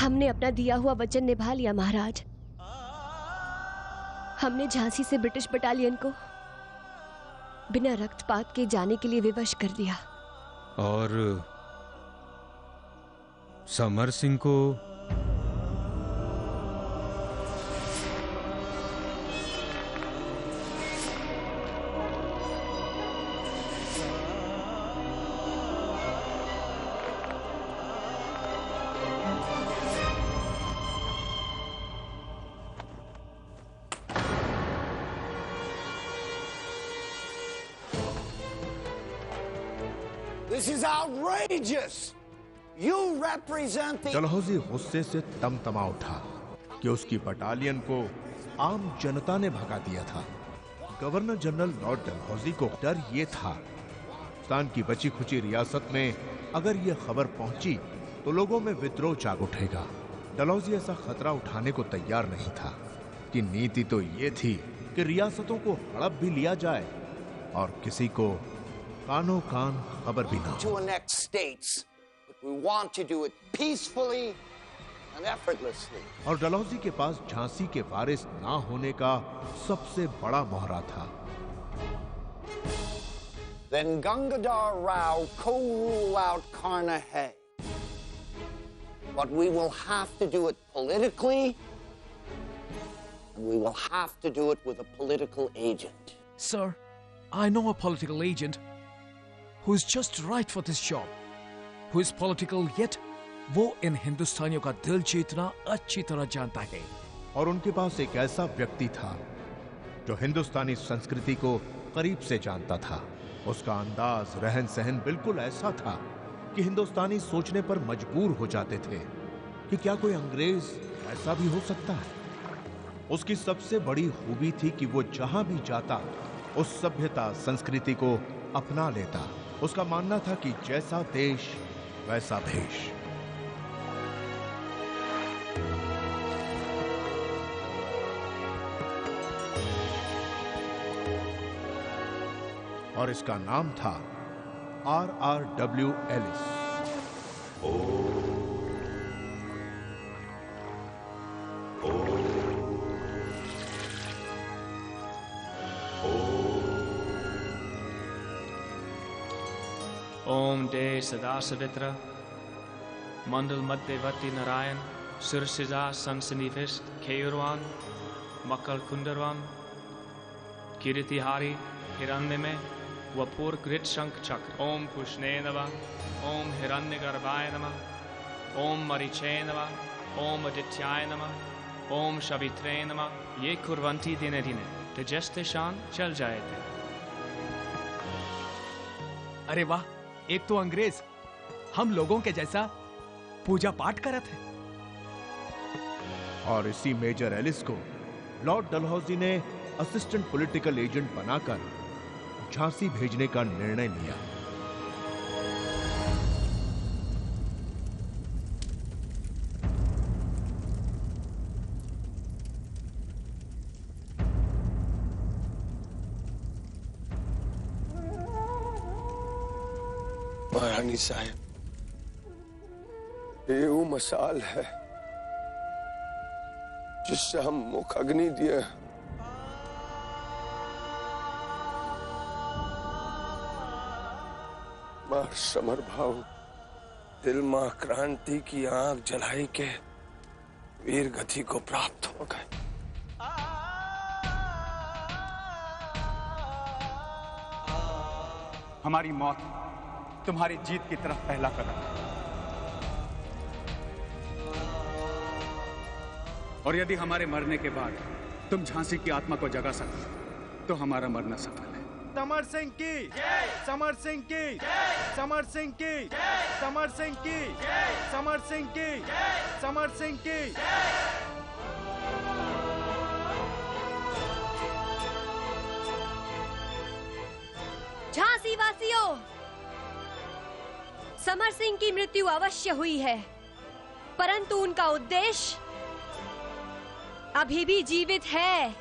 हमने अपना दिया हुआ वचन निभा लिया महाराज। हमने झांसी से ब्रिटिश बटालियन को बिना रक्तपात के जाने के लिए विवश कर दिया। और समर सिंह को This is outrageous. You represent the... Dalhousie गुस्से से तमतमा उठा कि उसकी बटालियन को आम जनता ने भगा दिया था। गवर्नर जनरल लॉर्ड डलहौजी को डर ये था, हिंदुस्तान की बची खुची रियासत में अगर ये खबर पहुंची तो लोगों में विद्रोह जाग उठेगा। डलहौजी ऐसा खतरा उठाने को तैयार नहीं था कि नीति तो ये थी कि रियासतों को हड़प भी लिया जाए और किसी को कानो कान खबर भी ना हो। To annex states, but we want to do it peacefully and effortlessly. और डलहौजी के पास झांसी के वारिस ना होने का सबसे बड़ा मोहरा था। Then Gangadhar Rao co-rule out Karnahay. But we will have to do it politically, and we will have to do it with a political agent. Sir, I know a political agent who is just right for this job, who is political yet वो इन हिंदुस्तानियों का दिल जीतना अच्छी तरह जानता है। और उनके पास एक ऐसा व्यक्ति था जो हिंदुस्तानी संस्कृति को करीब से जानता था। उसका अंदाज रहन सहन बिल्कुल ऐसा था कि हिंदुस्तानी सोचने पर मजबूर हो जाते थे कि क्या कोई अंग्रेज ऐसा भी हो सकता है। उसकी सबसे बड़ी खूबी थी कि वो जहां भी जाता उस सभ्यता संस्कृति को अपना लेता। उसका मानना था कि जैसा देश वैसा भेष। और इसका नाम था RRW एलिस। ओम डे सदा सवित्र मंडल मध्यवर्ती नारायण सुरसिजा संसनिविष्ट केयुरवान मक्कल कुंडरवान कीर्तिहारी हिरण्यमय वपूर कृत शंख चक्र। ओम पुष्णे नमः, ओम हिरण्यगर्भाय नमः, ओम मरीचे नमः, ओम आदित्याय नमः, ओम शवित्रे नमः। ये कुर्वन्ति दिने दिने तेजस्ते शान चल जाए थे। अरे वाह, एक तो अंग्रेज हम लोगों के जैसा पूजा पाठ करत है। और इसी मेजर एलिस को लॉर्ड डलहौजी ने असिस्टेंट पॉलिटिकल एजेंट बनाकर झांसी भेजने का निर्णय लिया। महारानी साहब, ये वो मसाल है जिससे हम मुख अग्नि दिए। मां समर भाव दिल मां क्रांति की आंख जलाई के वीर गति को प्राप्त हो गए। हमारी मौत तुम्हारी जीत की तरफ पहला कदम है। और यदि हमारे मरने के बाद तुम झांसी की आत्मा को जगा सको तो हमारा मरना सफल है। समर सिंह की, समर सिंह की, समर सिंह की, समर सिंह की, समर सिंह की, समर सिंह की। झांसी वासियों, समर सिंह की मृत्यु अवश्य हुई है, परंतु उनका उद्देश्य अभी भी जीवित है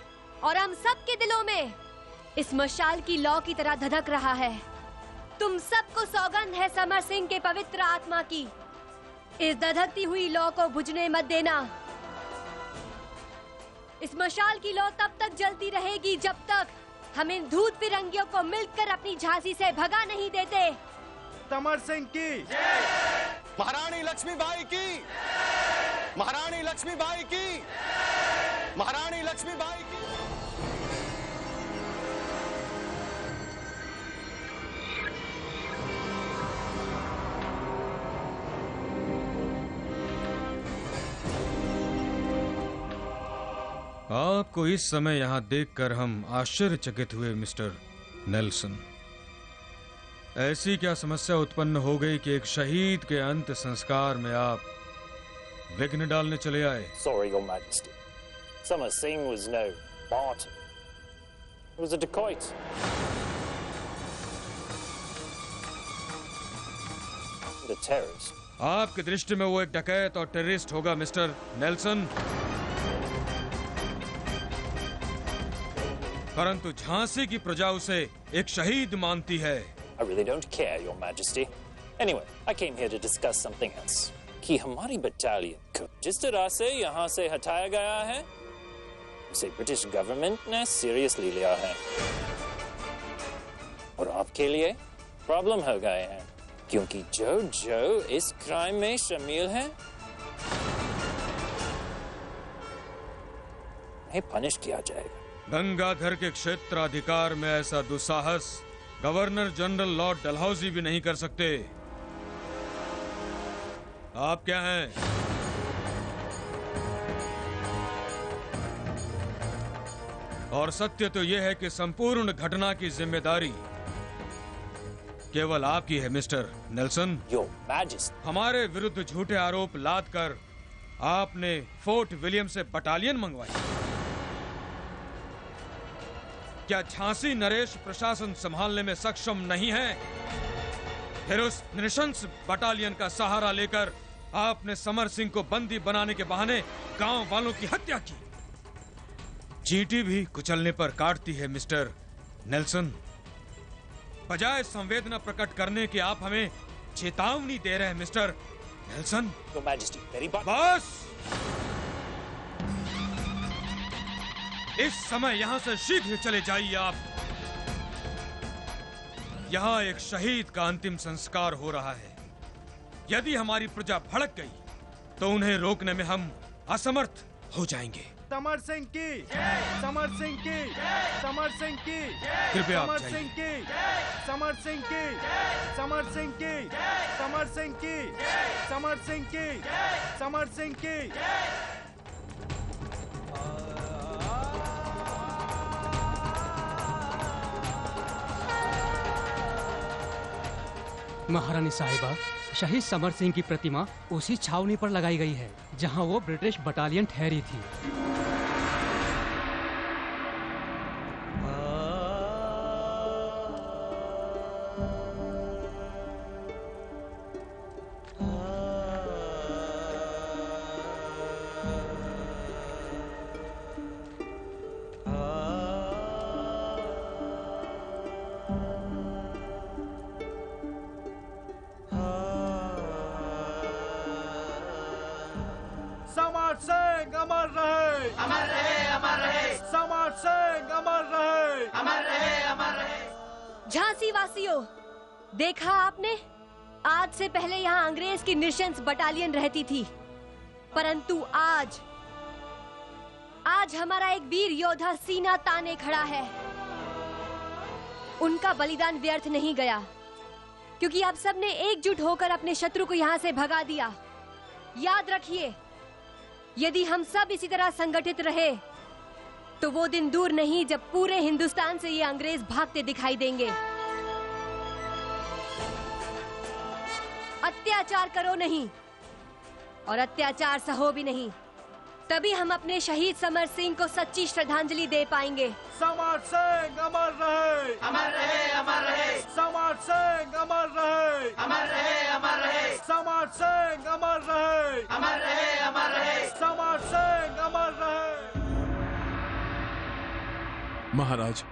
और हम सबके दिलों में इस मशाल की लौ की तरह धधक रहा है। तुम सबको सौगंध है समर सिंह के पवित्र आत्मा की। इस धधकती हुई लौ को बुझने मत देना। इस मशाल की लौ तब तक जलती रहेगी जब तक हम इन धूत फिरंगियों को मिलकर अपनी झांसी से भगा नहीं देते। समर सिंह की महारानी लक्ष्मीबाई की, महारानी लक्ष्मीबाई की, महारानी लक्ष्मीबाई की। आपको इस समय यहां देखकर हम आश्चर्यचकित हुए मिस्टर नेल्सन। ऐसी क्या समस्या उत्पन्न हो गई कि एक शहीद के अंत संस्कार में आप विघ्न डालने चले आए? Sorry, Your Majesty. Samar Singh was no martyr. He was a dacoit. And a terrorist. आपकी दृष्टि में वो एक डकैत और टेररिस्ट होगा मिस्टर नेल्सन, परंतु झांसी की प्रजा उसे एक शहीद मानती है। I really don't care, Your Majesty. Anyway, I came here to discuss something else. कि हमारी बटालियन को जिस तरह से यहाँ से हटाया गया है, उसे ब्रिटिश गवर्नमेंट ने सीरियसली लिया है और आपके लिए प्रॉब्लम हो गए हैं, क्योंकि जो इस क्राइम में शामिल है उन्हें पनिश किया जाएगा। गंगाधर के क्षेत्राधिकार में ऐसा दुस्साहस गवर्नर जनरल लॉर्ड डलहौजी भी नहीं कर सकते। आप क्या हैं? और सत्य तो यह है कि संपूर्ण घटना की जिम्मेदारी केवल आपकी है मिस्टर नेल्सन। योर मैजेस्टी, हमारे विरुद्ध झूठे आरोप लादकर आपने फोर्ट विलियम से बटालियन मंगवाई। क्या झांसी नरेश प्रशासन संभालने में सक्षम नहीं है? फिर उस नृशंस बटालियन का सहारा लेकर आपने समर सिंह को बंदी बनाने के बहाने गांव वालों की हत्या की। चींटी भी कुचलने पर काटती है मिस्टर नेल्सन। बजाय संवेदना प्रकट करने की आप हमें चेतावनी दे रहे हैं मिस्टर नेल्सन। योर मैजेस्टी, मेरी बात। बस इस समय यहां से शीघ्र चले जाइए आप। यहां एक शहीद का अंतिम संस्कार हो रहा है। यदि हमारी प्रजा भड़क गई तो उन्हें रोकने में हम असमर्थ हो जाएंगे। समर सिंह की, समर सिंह की, समर सिंह की, कृपया समर सिंह की, समर सिंह की, समर सिंह की, समर सिंह की, समर सिंह की, समर सिंह की। महारानी साहिबा, शहीद समर सिंह की प्रतिमा उसी छावनी पर लगाई गई है जहां वो ब्रिटिश बटालियन ठहरी थी। समर सिंह अमर रहे, अमर रहे, अमर रहे। समर सिंह अमर रहे, अमर रहे, अमर रहे। झांसी वासियों, देखा आपने, आज से पहले यहाँ अंग्रेज की नृशंस बटालियन रहती थी, परंतु आज हमारा एक वीर योद्धा सीना ताने खड़ा है। उनका बलिदान व्यर्थ नहीं गया, क्योंकि आप सबने एकजुट होकर अपने शत्रु को यहाँ से भगा दिया। याद रखिए, यदि हम सब इसी तरह संगठित रहे तो वो दिन दूर नहीं जब पूरे हिंदुस्तान से ये अंग्रेज भागते दिखाई देंगे। अत्याचार करो नहीं और अत्याचार सहो भी नहीं, तभी हम अपने शहीद समर सिंह को सच्ची श्रद्धांजलि दे पाएंगे। समर सिंह अमर रहे, अमर रहे, अमर रहे। समर सिंह अमर रहे, अमर रहे, अमर रहे। समर सिंह अमर रहे, अमर रहे, अमर रहे। समर सिंह अमर रहे। महाराज,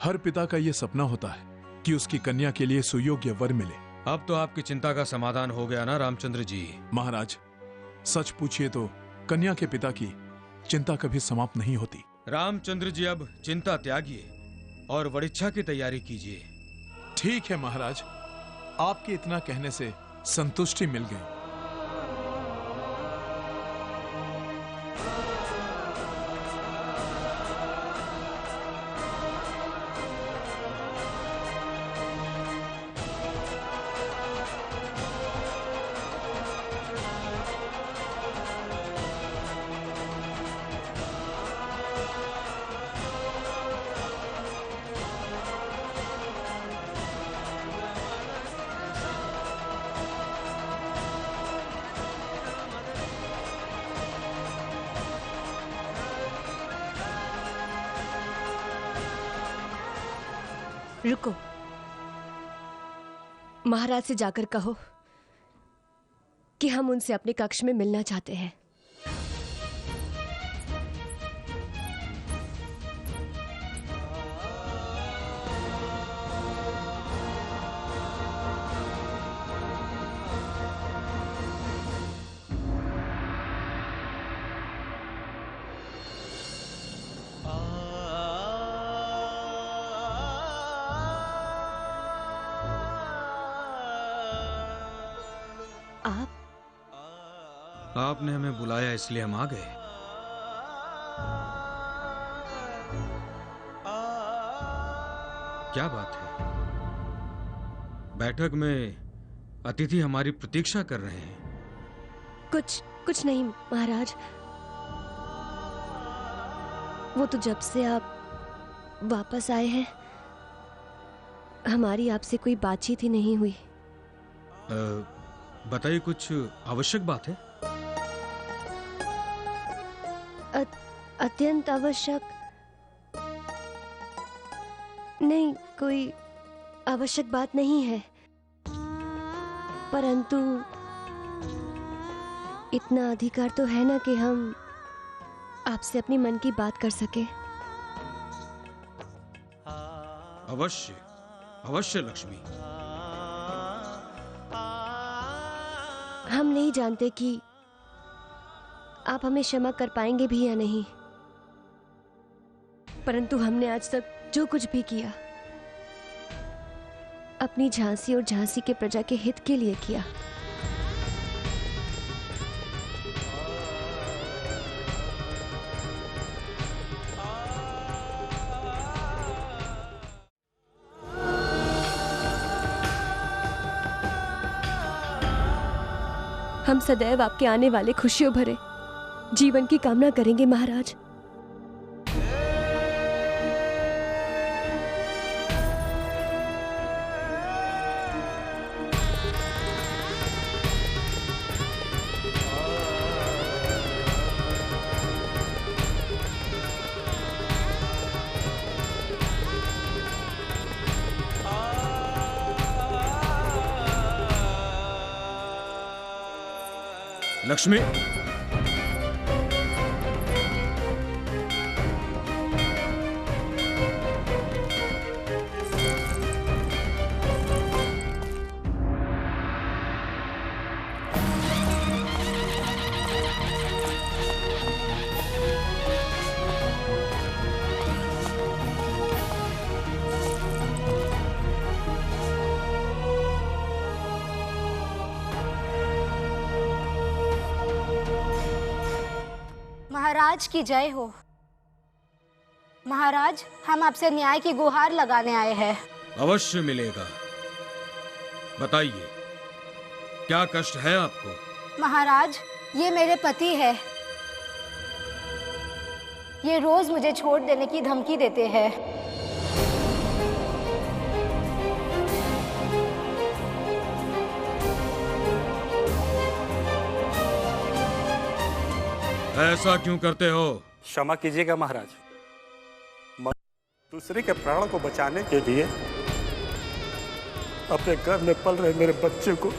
हर पिता का यह सपना होता है कि उसकी कन्या के लिए सुयोग्य वर मिले, अब तो आपकी चिंता का समाधान हो गया ना रामचंद्र जी? महाराज, सच पूछिए तो कन्या के पिता की चिंता कभी समाप्त नहीं होती। रामचंद्र जी अब चिंता त्यागिए और वरीक्षा की तैयारी कीजिए। ठीक है महाराज, आपके इतना कहने से संतुष्टि मिल गई। रुको, महाराज से जाकर कहो कि हम उनसे अपने कक्ष में मिलना चाहते हैं। आपने हमें बुलाया इसलिए हम आ गए। क्या बात है? बैठक में अतिथि हमारी प्रतीक्षा कर रहे हैं। कुछ नहीं महाराज, वो तो जब से आप वापस आए हैं हमारी आपसे कोई बातचीत ही नहीं हुई। बताइए, कुछ आवश्यक बात है? अत्यंत आवश्यक नहीं, कोई आवश्यक बात नहीं है, परंतु इतना अधिकार तो है ना कि हम आपसे अपनी मन की बात कर सके। अवश्य अवश्य लक्ष्मी। हम नहीं जानते कि आप हमें क्षमा कर पाएंगे भी या नहीं, परंतु हमने आज तक जो कुछ भी किया अपनी झांसी और झांसी के प्रजा के हित के लिए किया। हम सदैव आपके आने वाले खुशियों भरे जीवन की कामना करेंगे महाराज। लक्ष्मी, महाराज की जय हो। महाराज, हम आपसे न्याय की गुहार लगाने आए हैं। अवश्य मिलेगा। बताइए, क्या कष्ट है आपको? महाराज, ये मेरे पति है। ये रोज मुझे छोड़ देने की धमकी देते हैं। ऐसा क्यों करते हो? क्षमा कीजिएगा महाराज, दूसरे के प्राण को बचाने के लिए अपने घर में पल रहे मेरे बच्चे को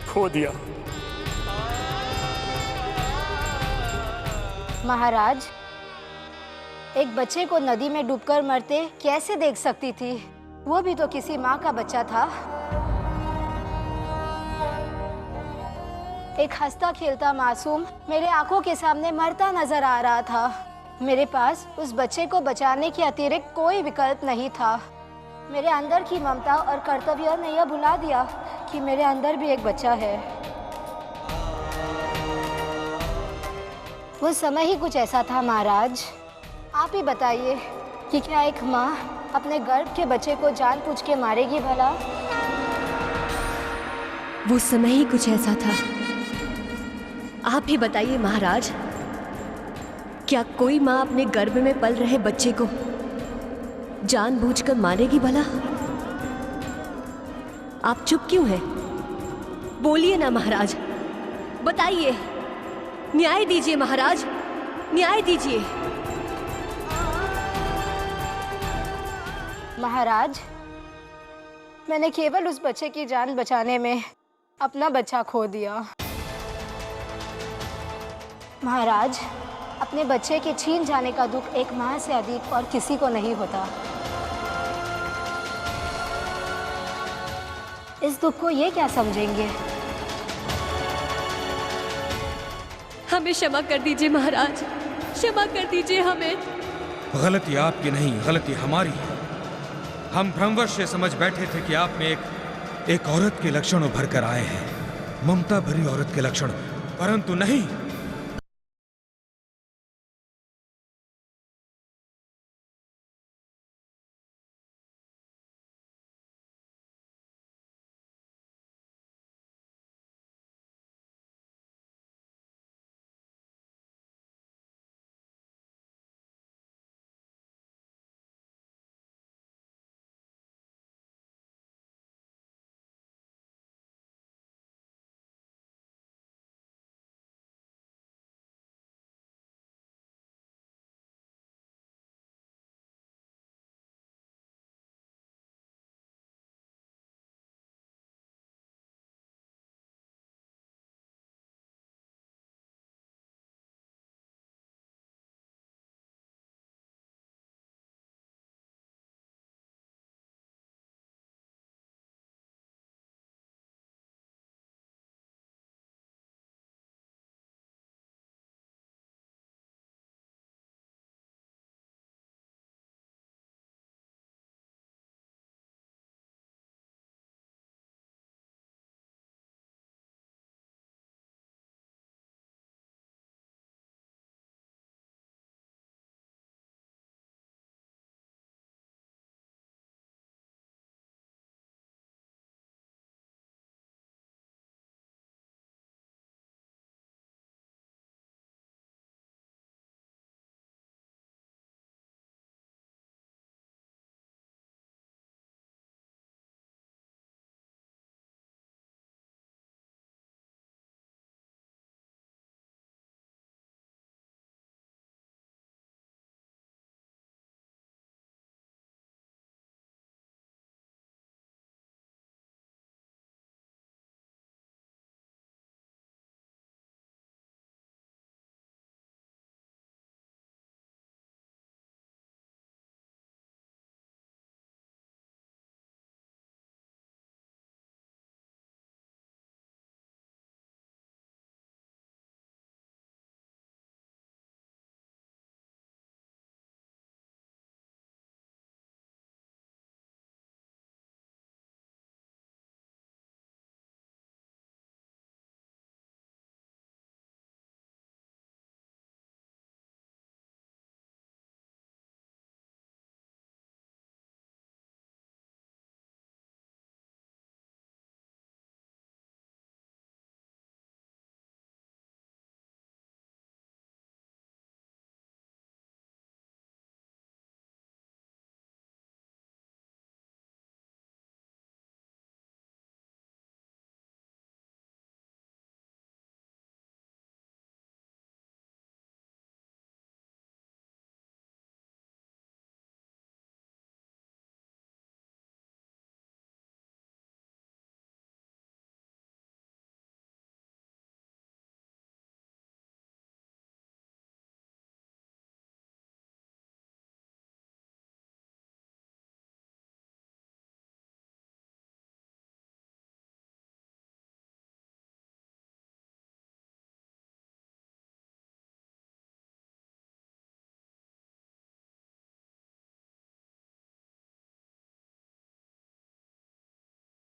खो दिया। महाराज, एक बच्चे को नदी में डूबकर मरते कैसे देख सकती थी? वो भी तो किसी माँ का बच्चा था। एक हंसता खेलता मासूम मेरे आंखों के सामने मरता नजर आ रहा था। मेरे पास उस बच्चे को बचाने के अतिरिक्त कोई विकल्प नहीं था। मेरे अंदर की ममता और कर्तव्य ने यह भुला दिया कि मेरे अंदर भी एक बच्चा है। वो समय ही कुछ ऐसा था महाराज। आप ही बताइए कि क्या एक माँ अपने गर्भ के बच्चे को जानबूझ के मारेगी भला? वो समय ही कुछ ऐसा था। आप ही बताइए महाराज, क्या कोई माँ अपने गर्भ में पल रहे बच्चे को जानबूझकर मारेगी भला? आप चुप क्यों हैं? बोलिए ना महाराज, बताइए, न्याय दीजिए महाराज, न्याय दीजिए। महाराज, मैंने केवल उस बच्चे की जान बचाने में अपना बच्चा खो दिया। महाराज, अपने बच्चे के छीन जाने का दुख एक माँ से अधिक और किसी को नहीं होता। इस दुख को ये क्या समझेंगे? हमें क्षमा कर दीजिए महाराज, क्षमा कर दीजिए हमें। गलती आपकी नहीं, गलती हमारी है। हम भ्रमवश से समझ बैठे थे कि आप में एक औरत के लक्षण उभर कर आए हैं, ममता भरी औरत के लक्षण, परंतु नहीं।